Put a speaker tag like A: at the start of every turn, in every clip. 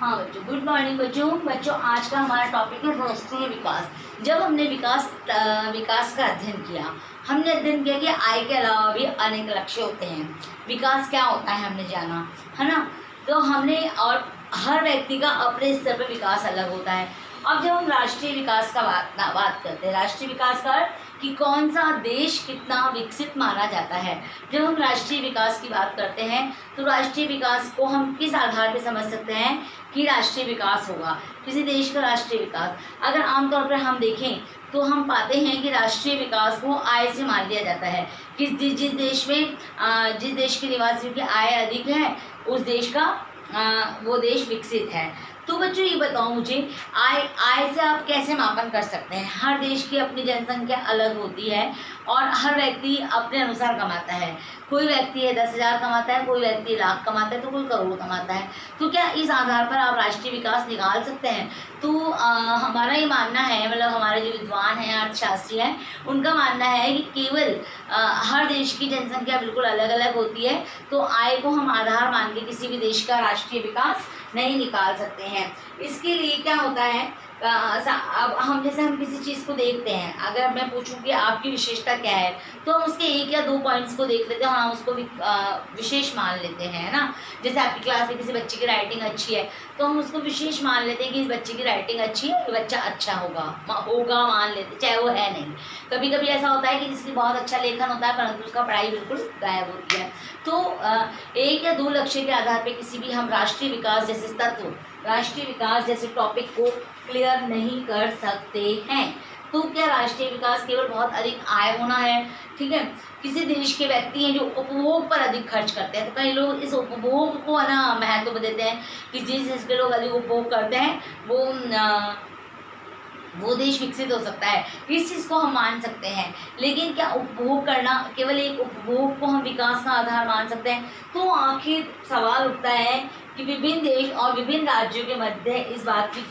A: हाँ बच्चों, good morning बच्चों आज का हमारा टॉपिक है राष्ट्रीय विकास। जब हमने विकास का अध्ययन किया, हमने अध्ययन किया कि आय के अलावा भी अनेक लक्ष्य होते हैं। विकास क्या होता है हमने जाना, है ना। तो हमने, और हर व्यक्ति का अपने स्तर पर विकास अलग होता है। अब जब हम राष्ट्रीय विकास का बात करते हैं, राष्ट्रीय विकास का कि कौन सा देश कितना विकसित माना जाता है। जब हम राष्ट्रीय विकास की बात करते हैं तो राष्ट्रीय विकास को हम किस आधार पर समझ सकते हैं कि राष्ट्रीय विकास होगा किसी देश का राष्ट्रीय विकास। अगर आमतौर पर हम देखें तो हम पाते हैं कि राष्ट्रीय विकास को आय से मान लिया जाता है कि जिस देश में जिस देश के निवासियों की आय अधिक है उस देश का वो देश विकसित है। तो बच्चों ये बताओ मुझे, आय से आप कैसे मापन कर सकते हैं। हर देश की अपनी जनसंख्या अलग होती है और हर व्यक्ति अपने अनुसार कमाता है। कोई व्यक्ति है 10,000 कमाता है, कोई व्यक्ति लाख कमाता है, तो कोई करोड़ कमाता है। तो क्या इस आधार पर आप राष्ट्रीय विकास निकाल सकते हैं। तो हमारा ये मानना है, मतलब हमारे जो विद्वान हैं, अर्थशास्त्री हैं, उनका मानना है कि केवल हर देश की जनसंख्या बिल्कुल अलग अलग होती है, तो आय को हम आधार मान के किसी भी देश का राष्ट्रीय विकास नहीं निकाल सकते हैं। इसके लिए क्या होता है, अब हम किसी चीज़ को देखते हैं, अगर मैं पूछूं कि आपकी विशेषता क्या है, तो हम उसके 1 या 2 पॉइंट्स को देख लेते हैं, हाँ उसको विशेष मान लेते हैं ना। जैसे आपकी क्लास में किसी बच्चे की राइटिंग अच्छी है तो हम उसको विशेष मान लेते हैं कि इस बच्चे की राइटिंग अच्छी है, ये बच्चा अच्छा होगा मान लेते, चाहे वो है नहीं। कभी कभी ऐसा होता है कि जिसकी बहुत अच्छा लेखन होता है परंतु उसका पढ़ाई बिल्कुल गायब होती है। तो 1 या 2 लक्ष्य के आधार पर किसी भी हम राष्ट्रीय विकास जैसे तत्व, राष्ट्रीय विकास जैसे टॉपिक को क्लियर नहीं कर सकते हैं। तो क्या राष्ट्रीय विकास केवल बहुत अधिक आय होना है, ठीक है। किसी देश के व्यक्ति हैं जो उपभोग पर अधिक खर्च करते हैं, तो कई लोग इस उपभोग को ना महत्व देते हैं कि जिस देश के लोग अधिक उपभोग करते हैं वो देश विकसित हो सकता है। इस चीज़ को हम मान सकते हैं। लेकिन क्या उपभोग करना, केवल एक उपभोग को हम विकास का आधार मान सकते हैं। तो आखिर सवाल उठता है कि विभिन्न देश और विभिन्न राज्यों के मध्य इस बात की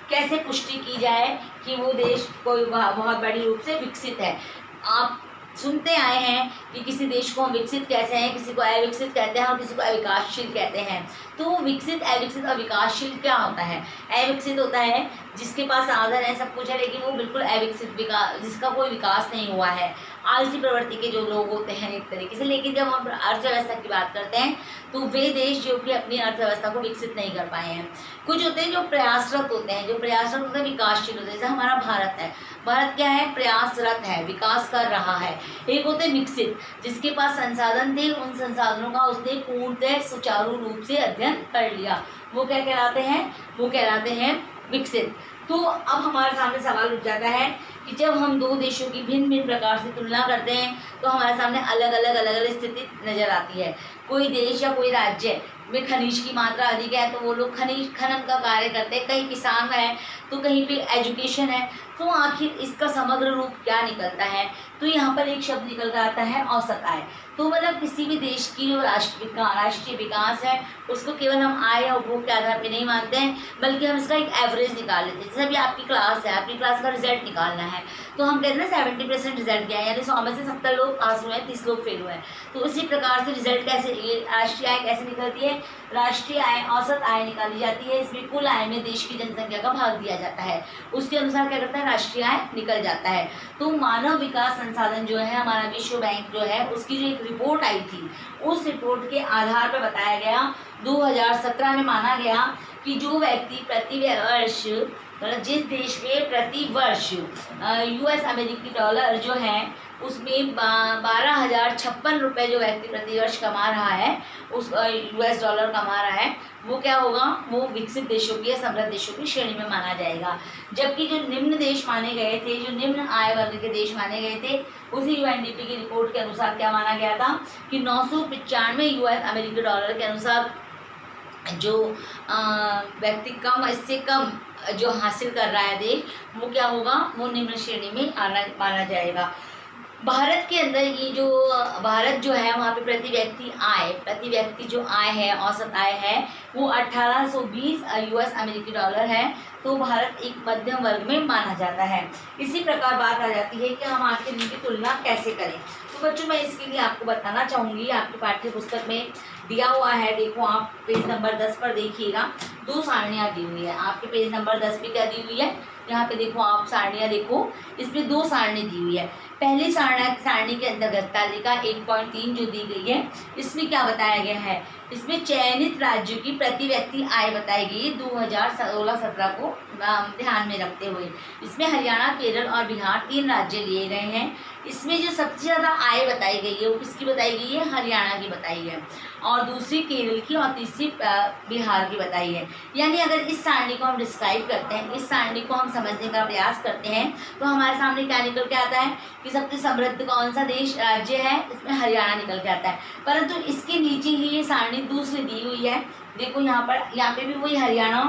A: कैसे पुष्टि की जाए कि वो देश कोई बहुत बड़ी रूप से विकसित है। आप सुनते आए हैं कि किसी देश को हम विकसित कैसे हैं, किसी को अविकसित कहते हैं और किसी को अविकासशील कहते हैं। तो विकसित, अविकसित और विकासशील क्या होता है। अविकसित होता है जिसके पास साधन है, सब कुछ है, लेकिन वो बिल्कुल अविकसित, जिसका कोई विकास नहीं हुआ है, आलसी प्रवृत्ति के जो लोग होते हैं एक तरीके से। लेकिन जब हम अर्थव्यवस्था की बात करते हैं तो वे देश जो कि अपनी अर्थव्यवस्था को विकसित नहीं कर पाए हैं। कुछ होते हैं जो प्रयासरत होते हैं, जो प्रयासरत होते हैं विकासशील होते हैं। जैसे हमारा भारत है, भारत क्या है, प्रयासरत है, विकास कर रहा है। एक होते विकसित, जिसके पास संसाधन थे, उन संसाधनों का उसने पूर्णतः सुचारू रूप से अध्ययन कर लिया, वो क्या कहलाते हैं, वो कहलाते हैं विकसित। तो अब हमारे सामने सवाल उठ जाता है कि जब हम 2 देशों की भिन्न भिन्न प्रकार से तुलना करते हैं तो हमारे सामने अलग अलग स्थिति नज़र आती है। कोई देश या कोई राज्य में खनिज की मात्रा अधिक है तो वो लोग खनिज खनन का कार्य करते हैं, कहीं किसान है तो कहीं पे एजुकेशन है। तो आखिर इसका समग्र रूप क्या निकलता है। तो यहाँ पर एक शब्द निकल कर आता है औसत आय। तो मतलब किसी भी देश की जो राष्ट्रीय विकास है उसको केवल हम आय या उपभोग के आधार पर नहीं मानते हैं, बल्कि हम इसका एक एवरेज निकाल लेते हैं। जैसे अभी आपकी क्लास है, आपकी क्लास का रिजल्ट निकालना है तो हम कहते हैं 70% रिजल्ट गया है, यानी 100 में से 70 लोग पास हुए हैं, 30 लोग फेल हुए हैं। तो उसी प्रकार से रिजल्ट कैसे, ये राष्ट्रीय आय कैसे निकलती है, राष्ट्रीय आय औसत आय निकाली जाती है। इसमें कुल आय में देश की जनसंख्या का भाग दिया जाता है, उसके अनुसार क्या करता है, राष्ट्रीय आय निकल जाता है। तो मानव विकास संसाधन जो है, हमारा विश्व बैंक जो है, उसकी जो एक रिपोर्ट आई थी, उस रिपोर्ट के आधार पर बताया गया 2017 में माना गया कि जो व्यक्ति प्रति वर्ष, मतलब जिस देश में प्रति वर्ष US अमेरिकी डॉलर जो है उसमें 12,056 रुपये जो व्यक्ति प्रति वर्ष कमा रहा है, उस US डॉलर कमा रहा है, वो क्या होगा, वो विकसित देशों की या समृद्ध देशों की श्रेणी में माना जाएगा। जबकि जो निम्न देश माने गए थे, जो निम्न आय वर्ग के देश माने गए थे, उसी UNDP की रिपोर्ट के अनुसार क्या माना गया था कि 995 US अमेरिकी डॉलर के अनुसार जो व्यक्ति कम, इससे कम जो हासिल कर रहा है देश, वो क्या होगा, वो निम्न श्रेणी में माना जाएगा। भारत के अंदर ये जो भारत जो है वहाँ पे प्रति व्यक्ति जो आय है, औसत आय है, वो 1820 US अमेरिकी डॉलर है। तो भारत एक मध्यम वर्ग में माना जाता है। इसी प्रकार बात आ जाती है कि हम आखिर इनकी तुलना कैसे करें। तो बच्चों मैं इसके लिए आपको बताना चाहूँगी, आपकी पाठ्य पुस्तक में दिया हुआ है, देखो आप पेज नंबर 10 पर देखिएगा। दो सारणियाँ दी हुई है। आपके पेज नंबर 10 पे क्या दी हुई है, यहाँ पे देखो आप सारणियाँ देखो, इसमें दो सारणी दी हुई है। पहली सारणी के अंतर्गत तालिका 1.3 जो दी गई है, इसमें क्या बताया गया है, इसमें चयनित राज्यों की प्रति व्यक्ति आय बताई गई है 2016-17 को ध्यान में रखते हुए। इसमें हरियाणा, केरल और बिहार 3 राज्य लिए गए हैं। इसमें जो सबसे ज़्यादा आय बताई गई है वो किसकी बताई गई है, हरियाणा की बताई है, और दूसरी केरल की और तीसरी बिहार की बताई है। यानी अगर इस सारणी को हम डिस्क्राइब करते हैं, इस सारणी को हम समझने का प्रयास करते हैं, तो हमारे सामने क्या निकल के आता है कि सबसे समृद्ध कौन सा देश राज्य है, इसमें हरियाणा निकल के आता है। परंतु इसके नीचे ही ये सारणी दूसरी दी हुई है, देखो यहाँ पे भी वही हरियाणा,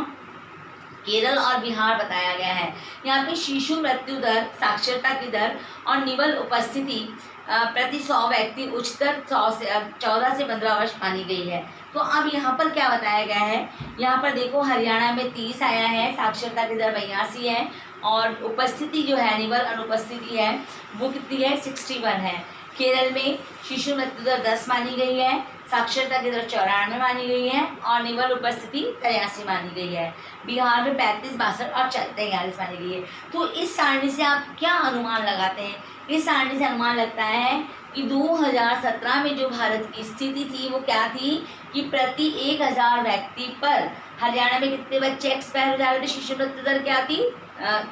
A: केरल और बिहार बताया गया है। यहाँ पे शिशु मृत्यु दर, साक्षरता की दर और निवल उपस्थिति प्रति 100 व्यक्ति उच्चतर 14 से 15 वर्ष मानी गई है। तो अब यहाँ पर क्या बताया गया है, यहाँ पर देखो हरियाणा में 30 आया है, साक्षरता की दर 82 है, और उपस्थिति जो है, निवल अनुपस्थिति है, वो कितनी है, 61 है। केरल में शिशु मृत्यु दर 10 मानी गई है, साक्षरता की दर 94 मानी गई है, और निवल उपस्थिति 83 मानी गई है। बिहार में 35, 62 और 43 मानी गई है। तो इस सारणी से आप क्या अनुमान लगाते हैं, इस सारणी से अनुमान लगता है कि 2017 में जो भारत की स्थिति थी वो क्या थी कि प्रति 1000 व्यक्ति पर हरियाणा में कितने बच्चे एक्सपायर हो जा रहे थे, शिशु मृत्यु दर क्या थी,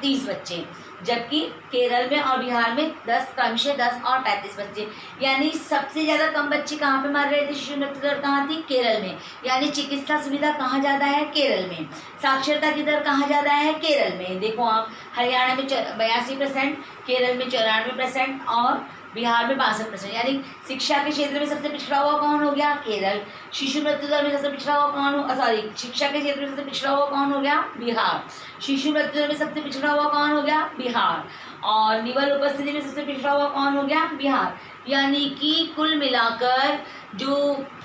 A: 30 बच्चे, जबकि केरल में और बिहार में 10, क्रमशः 10 और 35 बच्चे। यानी सबसे ज़्यादा कम बच्चे कहाँ पे मर रहे थे, शिशु मृत्यु दर कहाँ थी, केरल में। यानी चिकित्सा सुविधा कहाँ ज़्यादा है, केरल में। साक्षरता की दर कहाँ ज़्यादा है, केरल में। देखो आप, हरियाणा में 82%, केरल में 94% और बिहार में 62%। यानी शिक्षा के क्षेत्र में सबसे पिछड़ा हुआ कौन हो गया, केरल। शिशु मृत्यु दर में सबसे पिछड़ा हुआ कौन हो, शिक्षा के क्षेत्र में सबसे पिछड़ा हुआ कौन हो गया, बिहार। शिशु मृत्यु दर में सबसे पिछड़ा हुआ कौन हो गया, बिहार। और निवल उपस्थिति में सबसे पिछड़ा हुआ कौन हो गया, बिहार। यानी कि कुल मिलाकर जो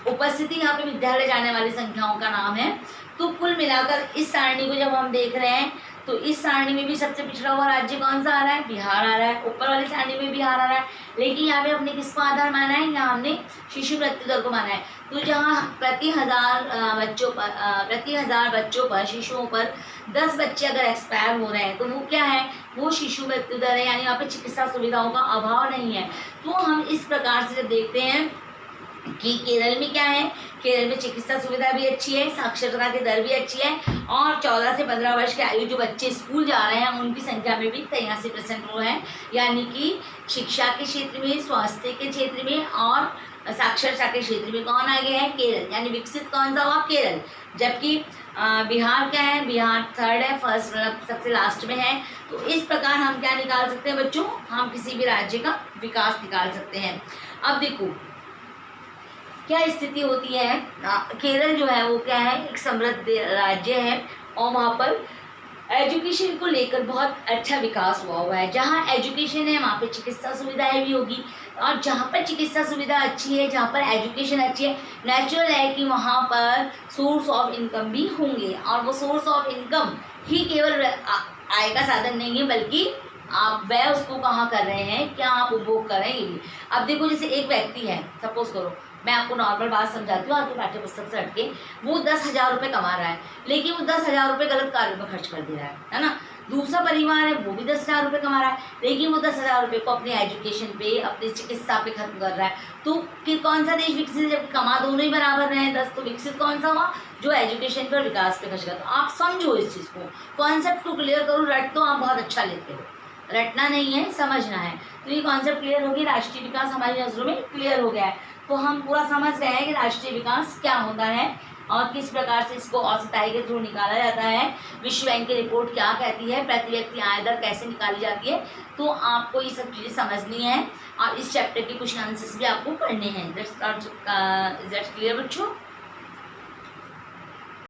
A: उपस्थिति यहाँ पे विद्यालय जाने वाली संख्याओं का नाम है, तो कुल मिलाकर इस सारणी को जब हम देख रहे हैं तो इस सारणी में भी सबसे पिछड़ा हुआ राज्य कौन सा आ रहा है, बिहार आ रहा है। ऊपर वाली सारणी में बिहार आ रहा है, लेकिन यहाँ पे हमने किसको आधार माना है, यहाँ हमने शिशु मृत्यु दर को माना है। तो जहाँ प्रति हजार बच्चों पर शिशुओं पर 10 बच्चे अगर एक्सपायर हो रहे हैं तो वो क्या है, वो शिशु मृत्यु दर है। यानी यहाँ पे चिकित्सा सुविधाओं का अभाव नहीं है। तो हम इस प्रकार से जब देखते हैं कि केरल में क्या है, केरल में चिकित्सा सुविधा भी अच्छी है, साक्षरता की दर भी अच्छी है, और 14 से 15 वर्ष के आयु जो बच्चे स्कूल जा रहे हैं उनकी संख्या में भी 83% वो है। यानी कि शिक्षा के क्षेत्र में, स्वास्थ्य के क्षेत्र में और साक्षरता के क्षेत्र में कौन आगे है, केरल। यानी विकसित कौन सा हुआ, केरल। जबकि बिहार क्या है, बिहार 3rd है, फर्स्ट मतलब सबसे लास्ट में है। तो इस प्रकार हम क्या निकाल सकते हैं बच्चों, हम किसी भी राज्य का विकास निकाल सकते हैं। अब देखो क्या स्थिति होती है, केरल जो है वो क्या है, एक समृद्ध राज्य है और वहाँ पर एजुकेशन को लेकर बहुत अच्छा विकास हुआ है। जहाँ एजुकेशन है वहाँ पे चिकित्सा सुविधाएं भी होगी, और जहाँ पर चिकित्सा सुविधा अच्छी है, जहाँ पर एजुकेशन अच्छी है, नेचुरल है कि वहाँ पर सोर्स ऑफ इनकम भी होंगे। और वो सोर्स ऑफ इनकम ही केवल आय का साधन नहीं है, बल्कि आप वह उसको कहाँ कर रहे हैं, क्या आप उपभोग कर रहे हैं, ये भी। अब देखो जैसे एक व्यक्ति है, सपोज करो, मैं आपको नॉर्मल बात समझाती हूँ आपके पाठ्य पुस्तक से हटके, वो 10,000 रुपये कमा रहा है, लेकिन वो 10,000 रुपये गलत कार्यों में खर्च कर दे रहा है ना। दूसरा परिवार है, वो भी 10,000 रुपये कमा रहा है, लेकिन वो 10,000 रुपये को अपनी एजुकेशन पे, अपनी चिकित्सा पे खत्म कर रहा है। तो कि कौन सा देश विकसित है, जब कमा दोनों ही बराबर रहे हैं 10, तो विकसित कौन सा हुआ, जो एजुकेशन पर विकास पे खर्च करता। तो आप समझो इस चीज़ को, कॉन्सेप्ट को क्लियर करो। रट तो आप बहुत अच्छा लेते हो, रटना नहीं है, समझना है। तो ये कॉन्सेप्ट क्लियर होगी, राष्ट्रीय विकास हमारी नजरों में क्लियर हो गया है। तो हम पूरा समझ गए हैं कि राष्ट्रीय विकास क्या होता है और किस प्रकार से इसको औसताई के थ्रू निकाला जाता है। विश्व बैंक की रिपोर्ट क्या कहती है, प्रति व्यक्ति आय दर कैसे निकाली जाती है। तो आपको ये सब चीज़ें समझनी है और इस चैप्टर के कुछ आंसर्स भी आपको पढ़ने हैं। दैट्स क्लियर बच्चों।